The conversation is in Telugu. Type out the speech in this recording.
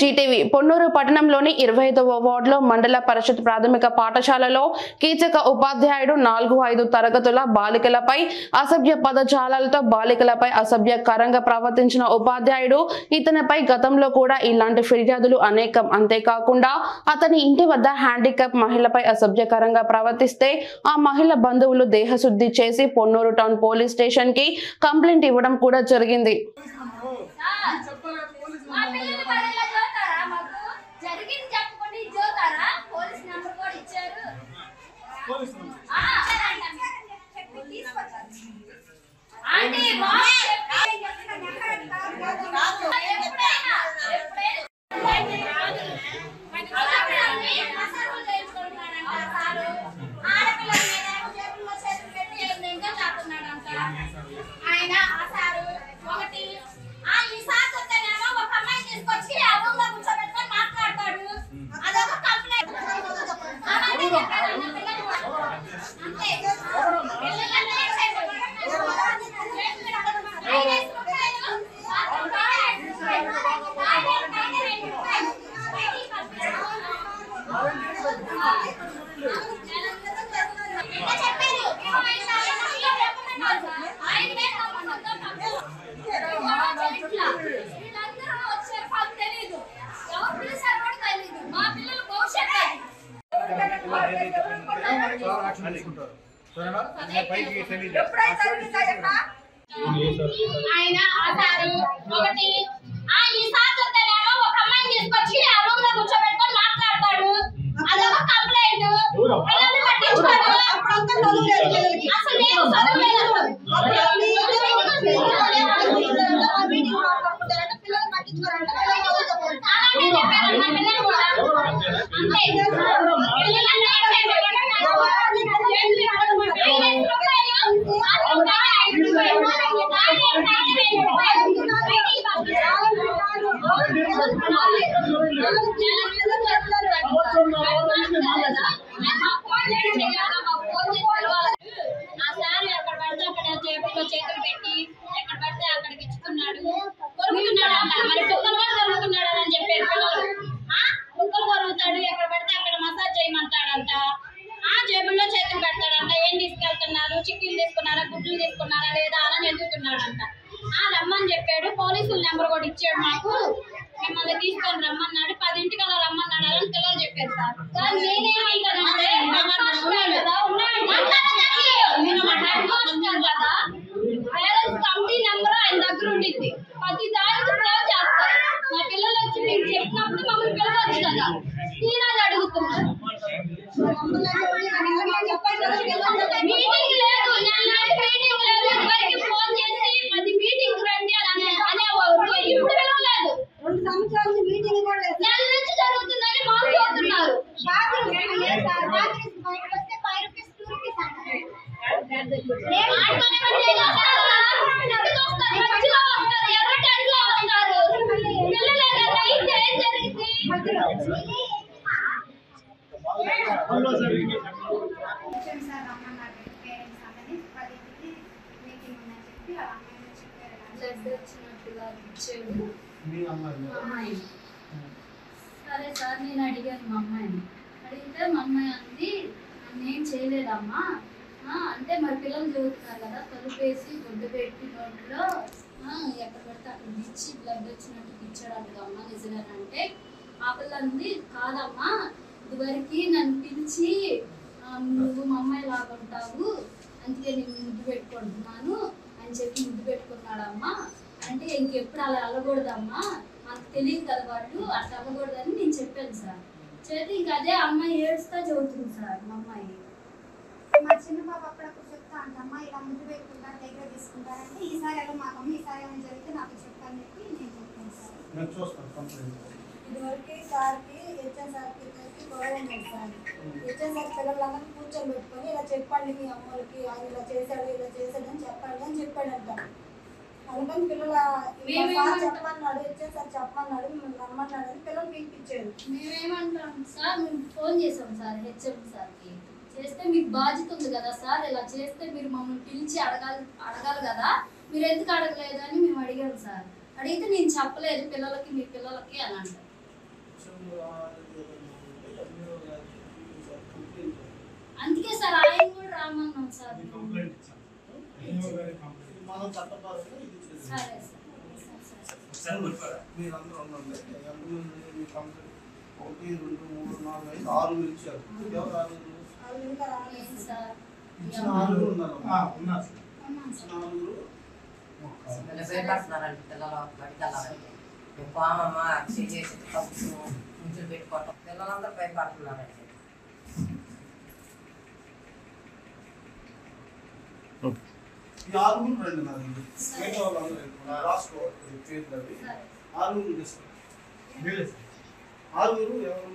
జీటీవీ పొన్నూరు పట్టణంలోని 25వ వార్డులో మండల పరిషత్ ప్రాథమిక పాఠశాలలో కీచక ఉపాధ్యాయుడు 4-5 తరగతుల బాలికలపై అసభ్య పదజాలాలతో బాలికలపై అసభ్యకరంగా ప్రవర్తించిన ఉపాధ్యాయుడు ఇతనిపై గతంలో కూడా ఇలాంటి ఫిర్యాదులు అనేకం. అంతేకాకుండా అతని ఇంటి వద్ద హ్యాండిక్యాప్ మహిళపై అసభ్యకరంగా ప్రవర్తిస్తే ఆ మహిళ బంధువులు దేహశుద్ధి చేసి పొన్నూరు టౌన్ పోలీస్ స్టేషన్ కి కంప్లైంట్ ఇవ్వడం కూడా జరిగింది. రమ్మని చెప్పాడు. పోలీసుల నెంబర్ కూడా ఇచ్చాడు మాకు. మిమ్మల్ని తీసుకొని రమ్మన్నాడు. 10ంటికి అలా రమ్మన్నాడు అని పిల్లలు చెప్పారు సార్. పేరెంట్స్ కమిటీ నెంబర్ ఆయన దగ్గర ఉండిద్ది. ప్రతి దానికి సేవ్ చేస్తారు. మా పిల్లలు వచ్చి మీకు చెప్పినప్పుడు మమ్మల్ని పిలవచ్చు కదా, తీరాది అడుగుతున్నారు. మీటింగ్ లేదు, మీటింగ్ లేదు, ఎవరికి ఫోన్ చేసి అది మీటింగ్ రండి అని అనేవారు. ఇప్పుడు పిలవలేదు. 2 సంవత్సరాల నుంచి మీటింగ్ కూడా లేదు. నెల నుంచి జరుగుతుందని మాకు చెబుతున్నారు. సరే సార్, నేను అడిగాను మా అమ్మాయిని. అడిగితే మా అమ్మాయి అంది, నేను చేయలేదమ్మా అంటే మరి పిల్లలు చదువుతున్నారు కదా, తలుపేసి గుడ్డ పెట్టి నోట్లో ఎక్కడ పడితే అక్కడ ఇచ్చి బ్లడ్ వచ్చినట్టు ఇచ్చాడు అమ్మ, నిజమేనంటే ఆ పిల్ల అంది, కాదమ్మా ఇదివరకు నన్ను పిలిచి నువ్వు మా అమ్మాయి లాగా ఉంటావు, అందుకే నేను ముద్దు పెట్టుకుంటున్నాను అని చెప్పి ముద్దు పెట్టుకున్నాడమ్మా. అంటే ఇంకెప్పుడు అలా అల్లకూడదమ్మా, మనకు తెలియదు కదా వాళ్ళు అట్లా అవ్వకూడదని నేను చెప్పాను సార్. చేతి ఇంకా అదే అమ్మాయి ఏడుస్తా చదువుతుంది సార్. మా అమ్మాయి మా చిన్న పాప అప్పుడప్పుడు చెప్తా అంటమ్మా, ఇలా ముద్దు పెట్టుకుంటారు, దగ్గర తీసుకుంటారంటే ఈసారి ఎలా మాకమ్మ ఈసారి ఏమైనా జరిగితే నాకు చెప్పని చెప్పి నేను చెప్తాను సార్. ఇదివరకు సార్కి హెచ్ఎన్ సార్కి గొడవ ఉంది సార్. హెచ్ఎన్ సార్ పిల్లలందరూ కూర్చొని పెట్టుకొని ఇలా చెప్పండి మీ అమ్మలకి, ఆయన ఇలా చేశాడని చెప్పండి అని చెప్పాడంట. అందుకని పిల్లల చెప్పమన్నాడు, హెచ్ఎన్ సార్ చెప్పమన్నాడు, మిమ్మల్ని రమ్మన్నాడు అని పిల్లలు పిలిపించాడు. మేమేమంటాం సార్, మేము ఫోన్ చేసాం సార్ హెచ్ఎం సార్కి. చేస్తే మీకు బాధ్యత ఉంది కదా సార్, ఇలా చేస్తే మీరు మమ్మల్ని పిలిచి అడగాలి కదా, మీరు ఎందుకు అడగలేదు అని మేము అడిగాం సార్. అడిగితే నేను చెప్పలేదు పిల్లలకి, మీ పిల్లలకి అని అంటారు. అందుకే సార్ ఆయన కూడా రామన్నాం సార్. మనం చట్టపరంగా ఇది సరే సార్. మీరందరూ ఉండండి. ఎంతమంది కంప్లీట్ 1 2 3 4 5 6 ఇచ్చారు. ఎవరు 6 ఏం సార్? ఇచ్చిన 6 ఉన్నారు. ఉన్నాం సార్. 4 భయపడుతున్నారండి పిల్లలు బడికి వెళ్ళాలంటే. పామమ్మ చేసి తప్పు ముంచులు పెట్టుకోవటం పిల్లలందరూ భయపడుతున్నారండి. ఈ 6 రండి నా దగ్గర. మిగతా వాళ్ళందరూ రాసుకోవాలి పేర్లు అవి. 6 తీసుకోండి. 6 ఎవరు